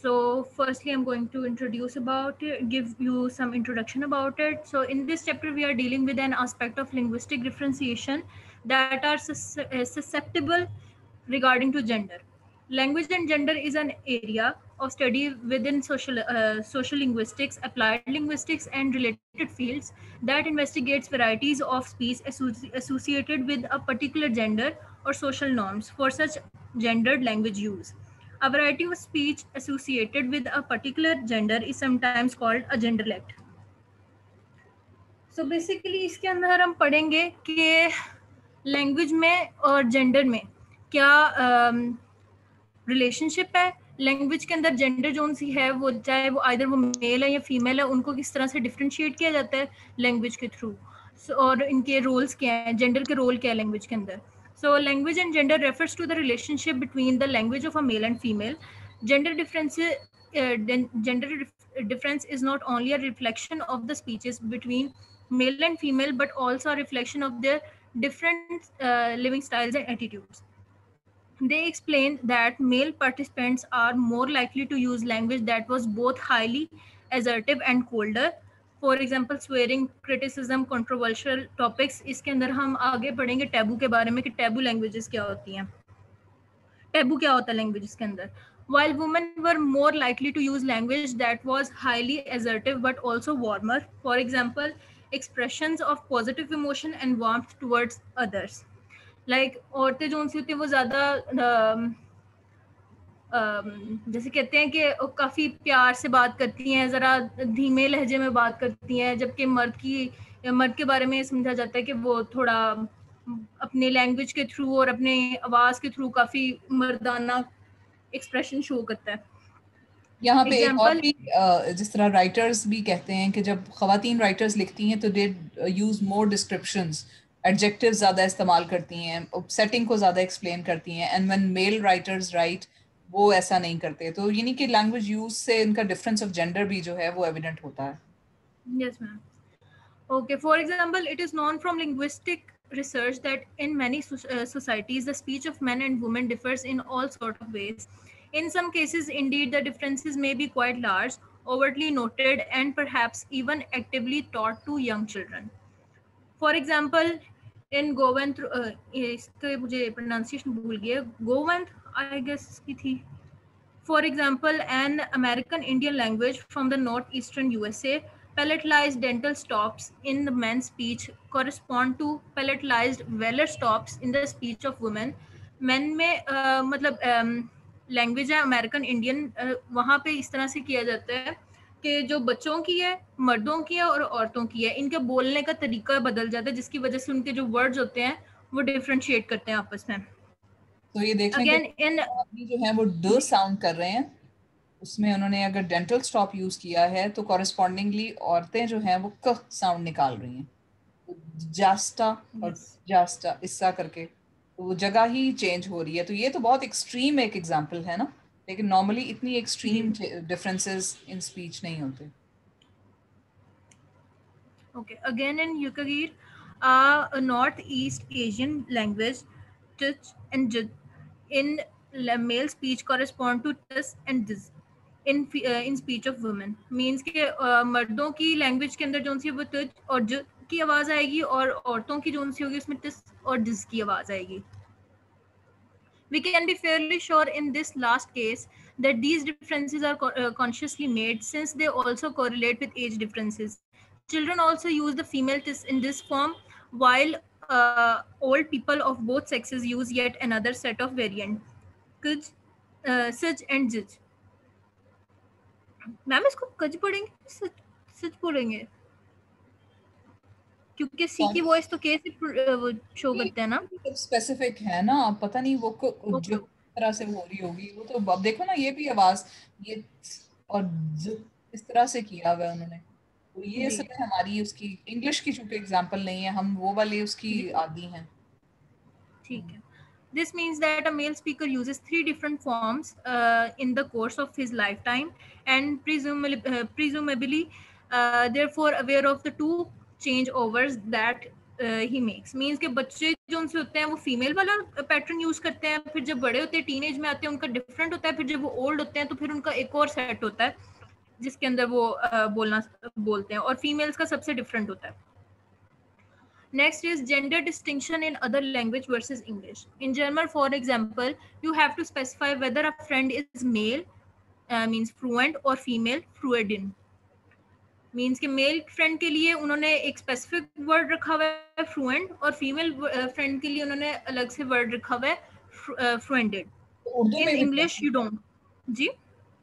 So firstly, I'm going to introduce about it, give you some introduction about it. So in this chapter, we are dealing with an aspect of linguistic differentiation that are susceptible regarding to gender. Language and gender is an area of study within social linguistics, applied linguistics, and related fields that investigates varieties of speech associated with a particular gender or social norms for such gendered language use. A variety of speech associated with a particular gender is sometimes called a genderlet. So basically इसके अंदर हम पढ़ेंगे कि language में और gender में क्या relationship है, लैंग्वेज के अंदर जेंडर जोन सी है वो चाहे वो आइदर वो मेल है या फीमेल है, उनको किस तरह से डिफ्रेंशिएट किया जाता है लैंग्वेज के थ्रू, और इनके रोल्स क्या हैं, जेंडर के रोल क्या है लैंग्वेज के अंदर. So language and gender refers to the relationship between the language of a male and female. Gender difference, difference is not only a reflection of the speeches between male and female, but also a reflection of their different living styles and attitudes. They explained that male participants are more likely to use language that was both highly assertive and colder. For example, swearing, criticism, controversial topics. इसके अंदर हम आगे पढ़ेंगे taboo के बारे में कि taboo languages क्या होती हैं, टैबू क्या होता है लैंग्वेजेस के अंदर. While women were more likely to use language that was highly assertive but also warmer. For example, expressions of positive emotion and warmth towards others. Like औरतें जो सी होती हैं वो ज़्यादा जैसे कहते हैं कि वो काफ़ी प्यार से बात करती हैं, ज़रा धीमे लहजे में बात करती हैं, जबकि मर्द के बारे में समझा जाता है कि वो थोड़ा अपने लैंग्वेज के थ्रू और अपने आवाज़ के थ्रू काफ़ी मर्दाना एक्सप्रेशन शो करता है. यहाँ पे एक और भी जिस तरह राइटर्स भी कहते हैं कि जब खवातीन राइटर्स लिखती हैं तो दे यूज मोर डिस्क्रिप्शंस, एडजेक्टिव्स ज़्यादा इस्तेमाल करती हैं, सेटिंग को ज़्यादा एक्सप्लेन करती हैं, and when mail writers right वो ऐसा नहीं करते. तो यानी कि लैंग्वेज यूज से इनका डिफरेंस ऑफ जेंडर भी जो है वो एविडेंट होता है. Yes, ma'am. Okay, for example, it is known from linguistic research that in many societies, the speech of men and women differs in all sorts of ways. In some cases, indeed, the differences may be quite large, overtly noted, and perhaps even actively taught to young children. For example, in Govant, इसके मुझे pronunciation भूल गया, Govant, I guess की थी. For example, an American Indian language from the northeastern USA, palatalized dental stops in the men's speech correspond to palatalized velar stops in the speech of women. Men में मतलब language है American Indian, वहाँ पे इस तरह से किया जाता है कि जो बच्चों की है, मर्दों की है और औरतों की है, इनके बोलने का तरीका बदल जाता है, जिसकी वजह से उनके जो वर्ड्स होते हैं वो डिफ्रेंशिएट करते हैं आपस में. तो ये देख लें कि आदमी जो है वो ड साउंड कर रहे हैं, उसमें उन्होंने अगर डेंटल स्टॉप यूज किया है तो कॉरेस्पॉन्डिंगली औरतें जो हैं वो क साउंड निकाल रही हैं, जास्टा और जास्टा इस्सा करके, तो वो जगह ही चेंज हो रही है. तो ये तो बहुत एक्सट्रीम एक एग्जांपल है ना, लेकिन नॉर्मली इतनी एक्सट्रीम डिफरेंसेस इन स्पीच नहीं होते. Okay, again in Yukagir, a Northeast Asian language, tuch and j in male speech correspond to tus and this in speech of women. Means कि मर्दों की लैंग्वेज के अंदर जो सी वो तुच और ज की आवाज आएगी और औरतों की जो सी होगी उसमें tus और दिस की आवाज आएगी. We can be fairly sure in this last case that these differences are consciously made, since they also correlate with age differences. Children also use the female tis in this form, while old people of both sexes use yet another set of variant, kuj, such and jij. Ma'am इसको कज पढ़ेंगे सच पढ़ेंगे क्योंकि सी की voice तो कैसे show करते हैं ना, स्पेसिफिक है ना, पता नहीं वो जो तरह से हो रही होगी वो. तो अब देखो ना ये भी आवाज ये और इस तरह से किया हुआ है उन्होंने. तो ये सब हमारी उसकी इंग्लिश की चूंकि एग्जांपल नहीं है, हम वो वाले उसकी आदी हैं. ठीक है. This means that a male speaker uses 3 different forms in the course of his lifetime, and presumably therefore aware of the 2 changeovers that he makes means के बच्चे जो उनसे होते हैं वो फीमेल वाला पैटर्न यूज करते हैं, फिर जब बड़े होते हैं टीनेज में आते हैं उनका डिफरेंट होता है, फिर जब वो ओल्ड होते हैं तो फिर उनका एक और सेट होता है जिसके अंदर वो बोलते हैं, और फीमेल्स का सबसे डिफरेंट होता है. Next is gender distinction in other language versus English. In German, for example, you have to specify whether a friend is male, means fluent, or female, fluidin. Means कि मेल फ्रेंड के लिए उन्होंने एक specific word रखा हुआ है fluent, और female friend के लिए उन्होंने अलग से वर्ड रखा हुआ है fluented. In English you don't. जी,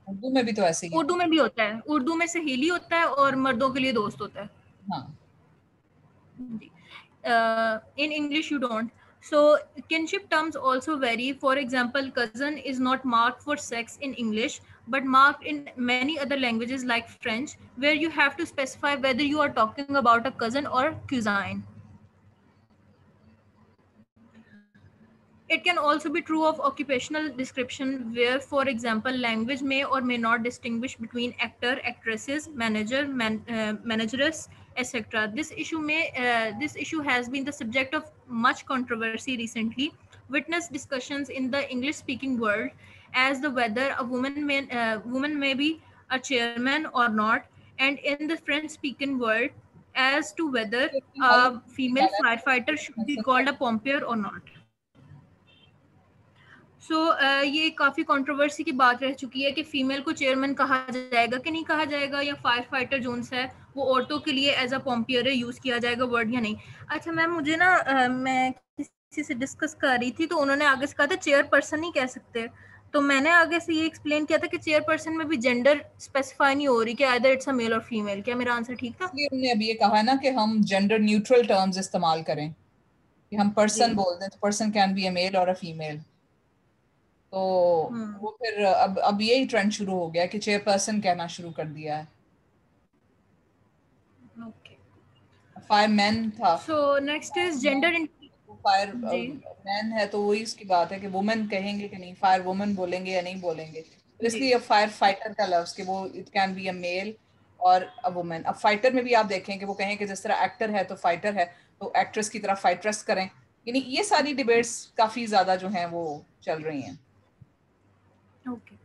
उर्दू में भी तो ऐसे ही है. उर्दू में भी होता है, उर्दू में सहेली होता है और मर्दों के लिए दोस्त होता है. हाँ. In English you don't. So kinship terms also vary. For example, cousin is not marked for sex in English but marked in many other languages like French, where you have to specify whether you are talking about a cousin or cousine. It can also be true of occupational description, where, for example, language may or may not distinguish between actor, actresses, manager, manageress, etc. This issue has been the subject of much controversy recently. Witness discussions in the English-speaking world as the whether a woman may be a chairman or not, and in the French-speaking world as to whether a female firefighter should be called a pompier or not. ये काफ़ी controversy की बात रह चुकी है कि female को chairman कहा जाएगा कि नहीं कहा जाएगा, या फायर फाइटर जोन है वो औरतों के लिए एज अ पॉम्पियर यूज़ किया जाएगा वर्ड या नहीं. अच्छा मैम, मुझे ना मैं किसी से डिस्कस कर रही थी तो उन्होंने आगे से कहा था चेयरपर्सन नहीं कह सकते, तो मैंने आगे से ये एक्सप्लेन किया था कि चेयरपर्सन में भी जेंडर स्पेसिफाई नहीं हो रही कि either it's a male or female. क्या मेरा आंसर ठीक था? उन्होंने अभी ये कहा ना कि हम जेंडर न्यूट्रल टर्म्स इस्तेमाल करें, कि हम पर्सन बोल दें तो person can be a male or a female. तो वो फिर अब यही ट्रेंड शुरू हो गया कि चेयरपर्सन कहना शुरू कर दिया है. ओके, फायरमैन था. So next is gender. Fire man है तो वही इसकी बात है कि वुमेन कहेंगे कि नहीं, फायर वुमन बोलेंगे या नहीं बोलेंगे. तो इसलिए फायर फाइटर का लफ्ज कि वो it can be a male or a women. अब फाइटर में भी आप देखें कि वो कहें कि जिस तरह एक्टर है तो फाइटर है, तो एक्ट्रेस की तरह फाइट्रेस करें. यानी ये सारी डिबेट्स काफी ज्यादा जो हैं वो चल रही हैं. Okay.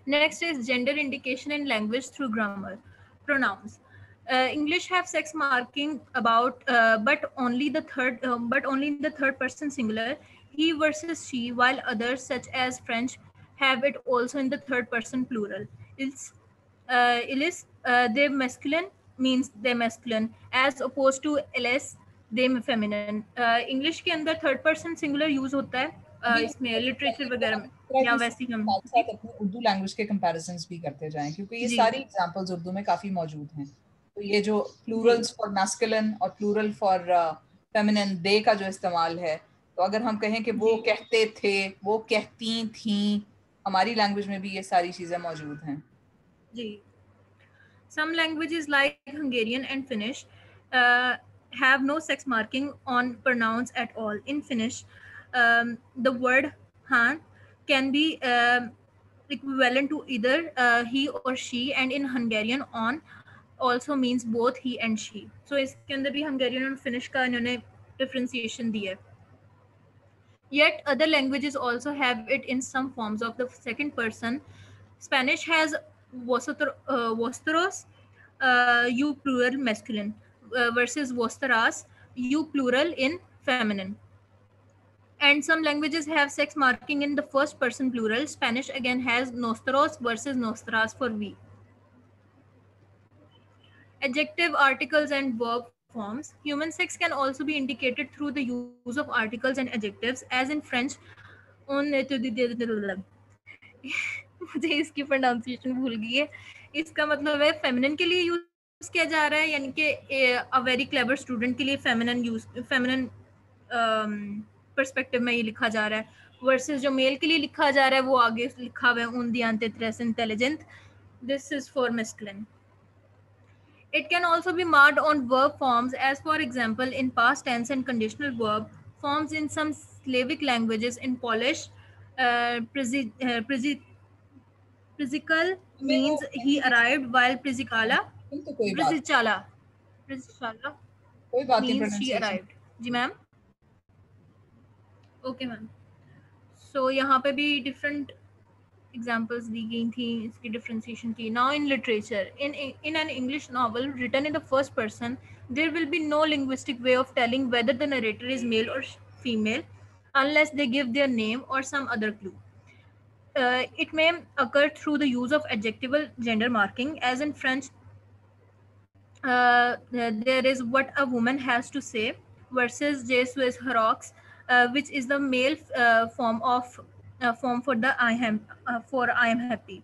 Next is gender indication in language through grammar. Pronouns. English have sex marking about, but only in the third person singular, he versus she, while others such as French have it also in the third person plural. Illis, they masculine means they masculine, as opposed to ls, they feminine. English के अंदर third person singular use होता है इसमें literature वगैरह में, या वैसे ही हम साथ अपने उर्दू लैंग्वेज के कंपैरिजंस भी करते जाएं, क्योंकि ये सारी एग्जांपल्स उर्दू में काफी मौजूद हैं. तो ये जो प्लूरल्स फॉर मैस्कुलिन और प्लूरल फॉर फेमिनिन, दे का जो इस्तेमाल है, तो अगर हम कहें कि वो कहते थे, वो कहती थी, हमारी लैंग्वेज में भी ये सारी चीजें मौजूद हैं. जी. Some languages like Hungarian and Finnish have no sex marking on pronouns at all. In Finnish, the word han can be equivalent to either he or she, and in Hungarian on also means both he and she. So इसके अंदर भी Hungarian और Finnish का इन्होंने differentiation दिया. Yet other languages also have it in some forms of the second person. Spanish has vosotros, you plural masculine, versus vosteras, you plural in feminine. And some languages have sex marking in the first person plural. Spanish again has nostros versus nostras for we. Adjective, articles, and verb forms. Human sex can also be indicated through the use of articles and adjectives, as in French. मुझे इसकी pronunciation भूल गई है. इसका मतलब है feminine के लिए यूज किया जा रहा है, यानी कि अ वेरी क्लेवर स्टूडेंट के लिए फेमिनिन पर्सपेक्टिव में ये लिखा जा रहा है, वर्सेस जो मेल के लिए लिखा जा रहा है वो आगे लिखा हुआ है उन दियांते tres intelligent. This is for masculine. It can also be marked on verb forms, as for example in past tense and conditional verb forms in some Slavic languages. In Polish, Przyjechał means he arrived, while Przyjechała means she arrived. जी ma'am. Okay ma'am. So यहाँ पे भी different examples दी गई थी इसकी differentiation की. Now in literature, in an English novel written in the first person, there will be no linguistic way of telling whether the narrator is male or female unless they give their name or some other clue. It may occur through the use of adjectival gender marking, as in French, there is what a woman has to say versus Je suis herox, which is the male form for the I am for I am happy.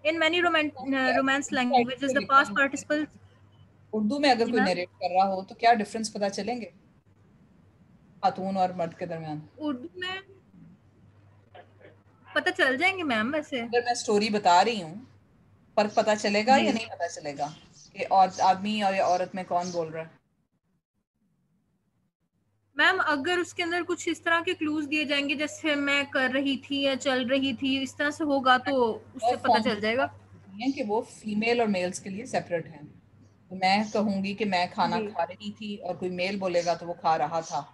In many romance languages, the past participles. Urdu में अगर जी कोई ma'am. Narrate कर रहा हो तो क्या difference पता चलेंगे खातून और मर्द के दरमियान? उर्दू में पता चल जाएंगे मैम. वैसे अगर मैं स्टोरी बता रही हूँ, फर्क पता चलेगा जी या नहीं पता चलेगा कि और आदमी और औरत में कौन बोल रहा है? मैम अगर उसके अंदर कुछ इस तरह के क्लूज दिए जाएंगे जैसे मैं कर रही थी या चल रही थी, इस तरह से होगा तो उससे पता चल जाएगा है कि वो फीमेल और मेल्स के लिए सेपरेट है. तो मैं कहूंगी कि मैं खाना जी खा रही थी और कोई मेल बोलेगा तो वो खा रहा था,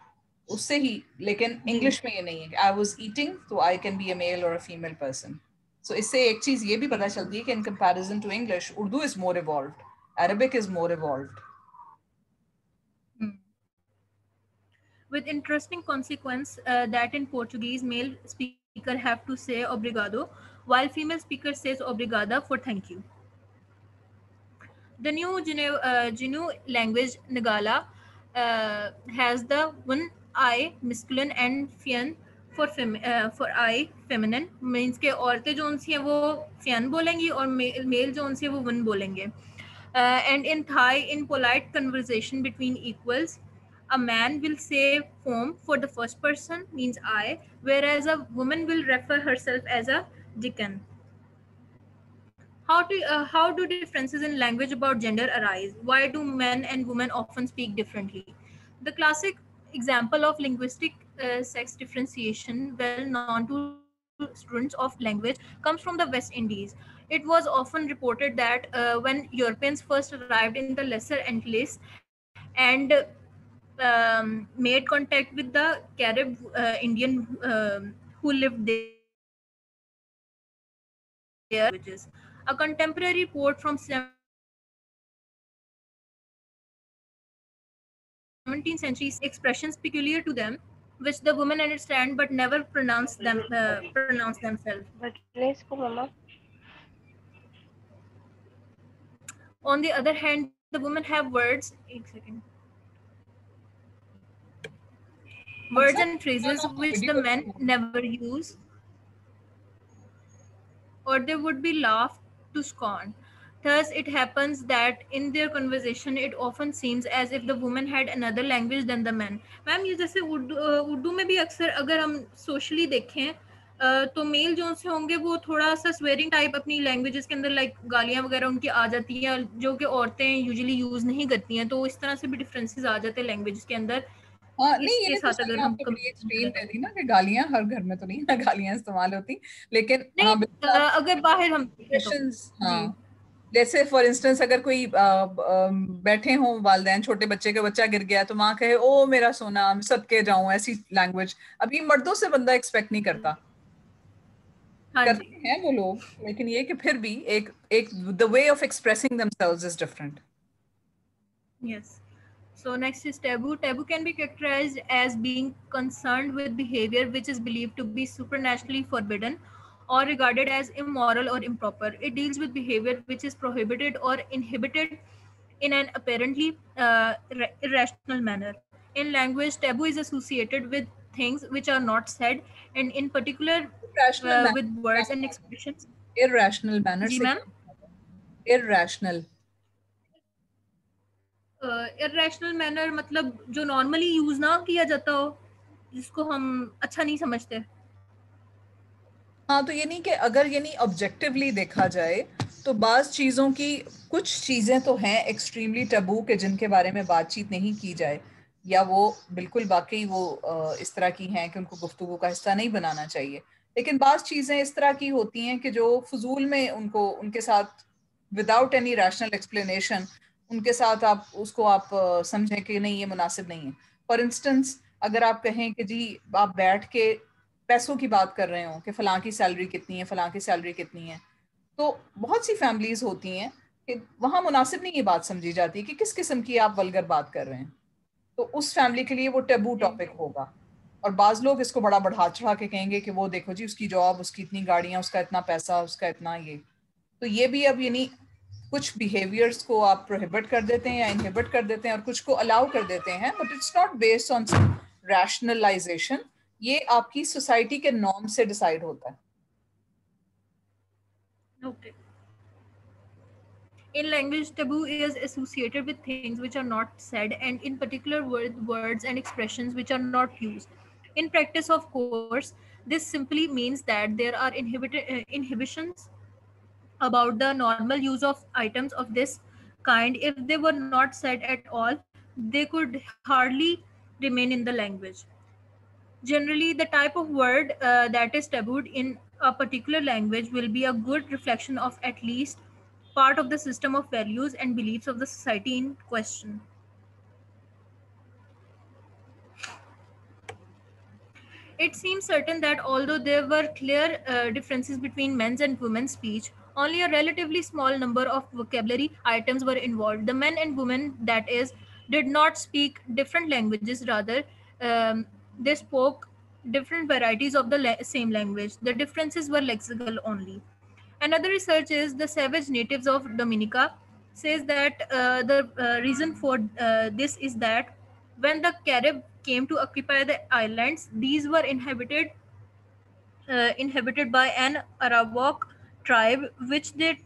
उससे ही. लेकिन जी. इंग्लिश में ये नहीं है कि आई वाज ईटिंग, तो I can be a male or a female person. सो इससे एक चीज ये भी पता चलती है कि in comparison to English, Urdu is more evolved, Arabic is more evolved. With interesting consequence that in Portuguese, male speaker have to say obrigado, while female speaker says obrigada for thank you. The new Genu language Nagala has the one I masculine and fian for I feminine, means के औरतें जो उनसी हैं वो fian बोलेंगी और mail जो उनसी है वो one बोलेंगे. And in Thai, in polite conversation between equals, a man will say form for the first person, means I, whereas a woman will refer herself as a dickon. How do differences in language about gender arise? Why do men and women often speak differently? The classic example of linguistic sex differentiation, well known to students of language, comes from the West Indies. It was often reported that when Europeans first arrived in the Lesser Antilles and made contact with the Carib Indian who lived there, languages. A contemporary report from 17th century expressions peculiar to them, which the women understand but never pronounce themselves. On the other hand, the women have words. Words and phrases which the men never use, or they would be laughed to scorn. Thus, it happens that in their conversation, it often seems as if the woman had another language than the man. Ma'am ये जैसे उर्दू में भी अक्सर अगर हम socially देखें तो mail जो से होंगे वो थोड़ा सा स्वेरिंग टाइप अपनी लैंग्वेजेस के अंदर लाइक गालियां वगैरह उनकी आ जाती हैं जो कि औरतें यूजुअली यूज नहीं करती हैं, तो इस तरह से भी डिफरेंसेस आ जाते हैं लैंग्वेज के अंदर. हाँ नहीं, इसके ये तो साथ अगर सही हम आपने बड़ी एक्सट्रीम दे दी ना कि गालियां हर घर में तो नहीं ना गालियां इस्तेमाल होती, लेकिन नहीं हाँ बिल्कुल आप अगर बाहर हम तो एक्सप्रेशंस. जी हाँ जैसे फॉर इंस्टेंस अगर कोई बैठे हों वालदैन, छोटे बच्चे का बच्चा गिर गया तो माँ कहे ओ मेरा सोना सदके जाऊं, ऐसी लैंग्वेज अभी मर्दों से बंदा एक्सपेक्ट नहीं करता. हाँ जी. करते हैं वो लोग, लेकिन ये कि फिर भी एक एक the way of expressing themselves is different. Yes. So next is taboo. Taboo can be characterized as being concerned with behavior which is believed to be supernaturally forbidden or regarded as immoral or improper. It deals with behavior which is prohibited or inhibited in an apparently irrational manner. In language, taboo is associated with things which are not said, and in particular irrational with manner क्या words and है? expressions. irrational manner जी से ma'am. क्या irrational? Irrational manner मतलब जो normally use ना किया जाता हो, जिसको हम अच्छा नहीं समझते. हाँ तो ये नहीं कि अगर ये नहीं ऑब्जेक्टिवली देखा जाए तो बाज चीज़ों की कुछ चीज़ें तो हैं एक्सट्रीमली टबू के जिनके बारे में बातचीत नहीं की जाए, या वो बिल्कुल वाकई वो इस तरह की हैं कि उनको गुफ्तगू का हिस्सा नहीं बनाना चाहिए. लेकिन बाज चीज़ें इस तरह की होती हैं कि जो फजूल में उनको उनके साथ विदाउट एनी रैशनल एक्सप्लेनेशन उनके साथ आप उसको आप समझें कि नहीं ये मुनासिब नहीं है. फॉर इंस्टेंस अगर आप कहें कि जी आप बैठ के पैसों की बात कर रहे हो कि फलां की सैलरी कितनी है, फलां की सैलरी कितनी है, तो बहुत सी फैमिलीज होती हैं कि वहां मुनासिब नहीं ये बात समझी जाती कि किस किस्म की आप वल्गर बात कर रहे हैं, तो उस फैमिली के लिए वो टेबू जी टॉपिक होगा। और बाज लोग इसको बड़ा बढ़ा चढ़ा के कहेंगे कि वो देखो जी उसकी जॉब, उसकी इतनी गाड़ियां, उसका इतना पैसा, उसका इतना ये। तो ये भी अब यानी कुछ बिहेवियर्स को आप प्रोहिबिट कर देते हैं या इनहिबिट कर देते हैं और कुछ को अलाउ कर देते हैं, but it's not based on rationalisation. ये आपकी सोसाइटी के नॉर्म से डिसाइड होता है। okay. In language, taboo is associated with things which are not said, and in particular words and expressions which are not used. In practice, of course, this simply means that there are inhibitions about the normal use of items of this kind. If they were not said at all, they could hardly remain in the language. Generally, the type of word that is tabooed in a particular language will be a good reflection of at least part of the system of values and beliefs of the society in question. It seems certain that although there were clear differences between men's and women's speech, only a relatively small number of vocabulary items were involved. The men and women, that is, did not speak different languages, rather, they spoke different varieties of the same language. The differences were lexical only. Another research is the savage natives of Dominica says that the reason for this is that when the Carib came to occupy the islands, these were inhabited by an Arawak tribe, which they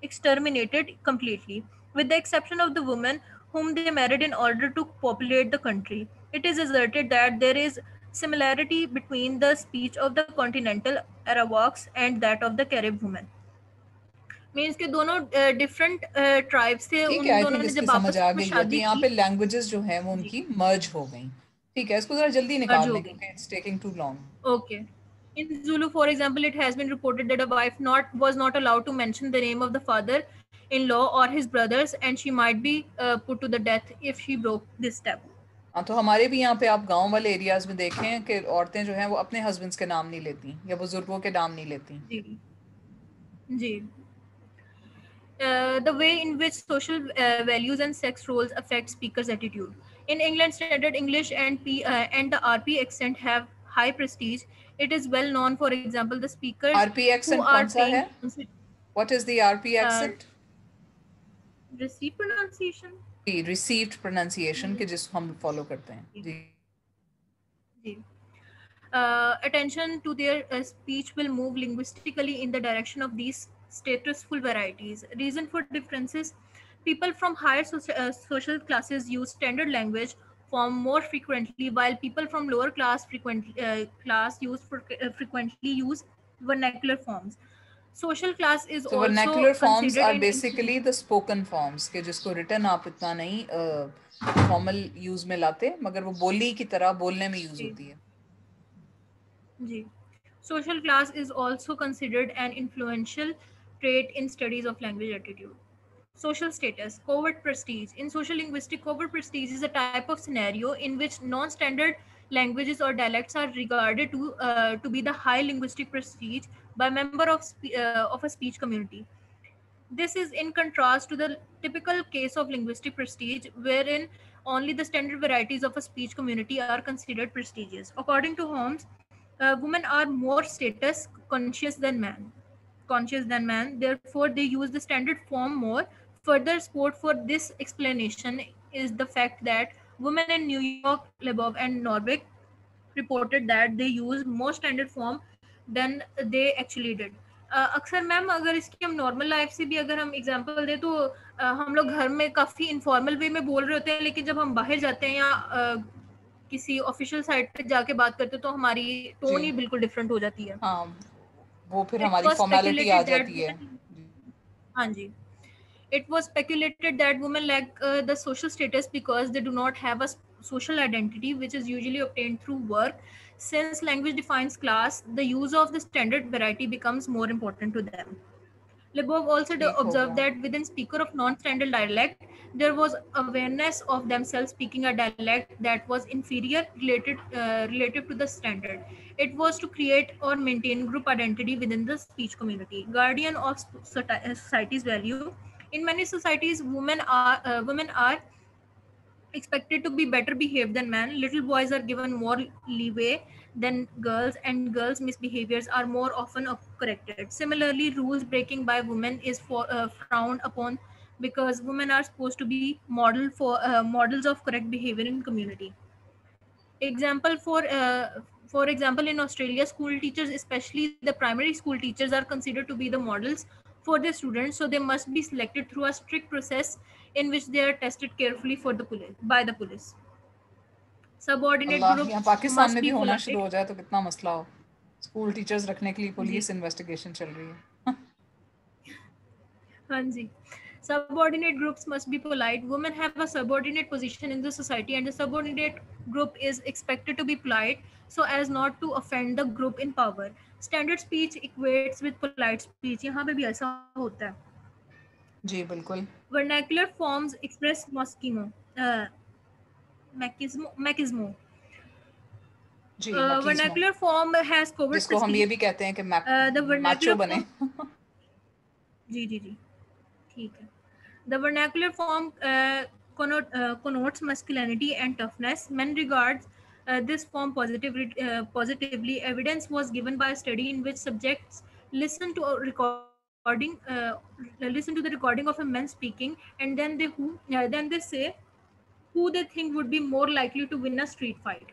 exterminated completely, with the exception of the women whom they married in order to populate the country. It is asserted that there is similarity between the speech of the continental Arawaks and that of the Carib women. Means के दोनों different tribes थे, ठीक है, उन आई दोनों think ने इसकी जब समझ आपस आ में गई है। तो शादी यहाँ की। पे लैंग्वेजेस जो है वो जी, उनकी मर्ज हो गई। ठीक है, इसको जरा जल्दी मर्ज निकाल हो लें गई। क्योंकि it's taking too long. Okay. In Zulu, for example, it has been reported that a wife was not allowed to mention the name of the father-in-law or his brothers, and she might be put to the death if she broke this taboo. हाँ, तो हमारे भी यहाँ पे आप गांव वाले areas में देखें कि औरतें जो हैं वो अपने हस्बैंड्स के नाम नहीं लेती या बुजुर्गों के नाम नहीं लेती। जी जी। The way in which social values and sex roles affect speakers' attitude. In England, Standard English and the RP accent have high prestige. It is well known, for example, the speakers RP who accent are कौन सा है? trained what is the RP uh, accent? receive pronunciation. जी, received pronunciation के जिसको हम follow करते हैं। जी जी। Attention to their speech will move linguistically in the direction of these statusful varieties. Reason for differences: people from higher social classes use standard language form more frequently, while people from lower frequently use vernacular forms. Social class is so also vernacular forms considered are in basically the spoken forms के जिसको written आप इतना नहीं formal use में लाते, मगर वो बोली की तरह बोलने में यूज होती है। जी. Social class is also considered an influential trait in studies of language attitude. Social status, covert prestige. In social linguistics, covert prestige is a type of scenario in which non-standard languages or dialects are regarded to be the high linguistic prestige by member of a speech community. This is in contrast to the typical case of linguistic prestige, wherein only the standard varieties of a speech community are considered prestigious. According to Holmes, women are more status conscious than man. Therefore, they use the standard form more. Further support for this explanation is the fact that women in New York, Lebov, and Norwich reported that they use more standard form than they actually did. अक्सर ma'am अगर इसकी हम normal life से भी अगर हम example दें तो हम लोग घर में काफ़ी इनफॉर्मल वे में बोल रहे होते हैं, लेकिन जब हम बाहर जाते हैं या किसी ऑफिशियल साइट पे जाके बात करते हैं तो हमारी टोन ही बिल्कुल डिफरेंट हो जाती है। हाँ, वो फिर It हमारी was फॉर्मेलिटी आ speculated that जाती है। हाँ जी, it was speculated that women lack the social status because they do not have a social identity, which is usually obtained through work. Since language defines class, the use of the standard variety becomes more important to them. Lebov also ठीक हो observed गया। that within speaker of non-standard dialect, There was awareness of themselves speaking a dialect that was inferior relative to the standard. It was to create or maintain group identity within the speech community. Guardian of society's value. In many societies, women are expected to be better behaved than men. Little boys are given more leeway than girls, and girls' misbehaviors are more often corrected. Similarly, rules breaking by women is frowned upon because women are supposed to be models of correct behavior in community. Example for example, in Australia, school teachers, especially the primary school teachers, are considered to be the models for their students, so they must be selected through a strict process in which they are tested carefully for the police by the police. Subordinate अल्लाह, यहाँ groups Pakistan में must भी be होना शुरू polite. हो जाए तो कितना मसला हो. स्कूल टीचर्स रखने के लिए जी पुलिस इन्वेस्टिगेशन चल रही है. हाँ जी. Subordinate groups must be polite. Women have a subordinate position in the society, and the subordinate group is expected to be polite so as not to offend the group in power. Standard speech equates with polite speech. यहाँ पे भी ऐसा होता है. जी बिल्कुल. Vernacular forms express machismo. Ji मैकिज्मो, Vernacular form has covert जिसको हम ये भी कहते हैं कि the मैचो vernacular बने. form. जी जी जी ठीक है. The vernacular form connotes masculinity and toughness. Men regards this form positively. Evidence was given by a study in which subjects listen to a listen to the recording of a man speaking, and then they say who they think would be more likely to win a street fight.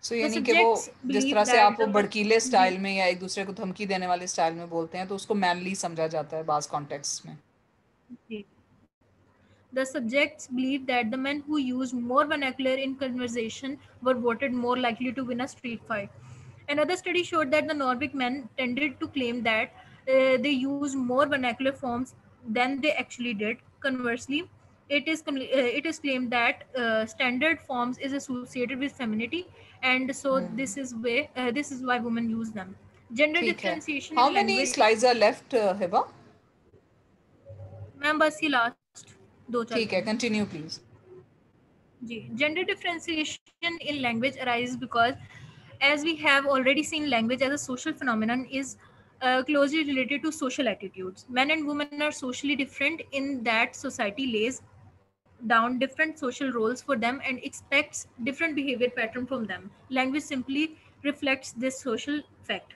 So The यानी कि वो subjects जिस believe तरह से that आप वो the भड़कीले style में या एक दूसरे को धमकी देने वाले स्टाइल में बोलते हैं तो उसको मैनली समझा जाता है बास कॉन्टेक्स्ट में. The subjects believed that the men who used more vernacular in conversation were voted more likely to win a street fight. Another study showed that the Nordic men tended to claim that they used more vernacular forms than they actually did. Conversely, it is claimed that standard forms is associated with femininity, and so this is why women use them. Gender ठीक है. differentiation How in many language. slides are left, Hiba? Ma'am बस ये last 2-4 ठीक है, line. Continue please. Gender differentiation in language arises because, as we have already seen, language as a social phenomenon is closely related to social attitudes. Men and women are socially different in that society lays down different social roles for them and expects different behavior pattern from them. Language simply reflects this social fact.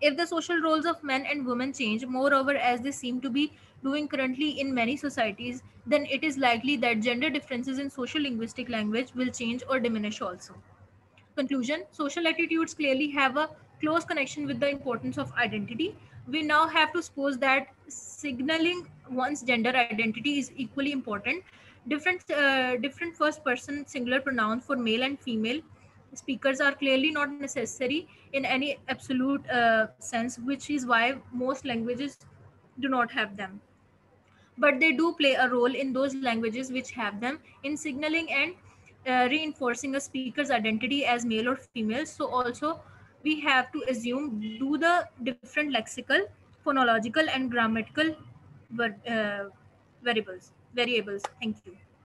If the social roles of men and women change, moreover, as they seem to be doing currently in many societies, then it is likely that gender differences in social linguistic language will change or diminish also. Conclusion. Social attitudes clearly have a close connection with the importance of identity. We now have to suppose that signaling one's gender identity is equally important. Different first person singular pronouns for male and female speakers are clearly not necessary in any absolute sense, which is why most languages do not have them. But they do play a role in those languages which have them in signaling and reinforcing a speaker's identity as male or female. So also we have to assume do the different lexical, phonological and grammatical variables. Thank you.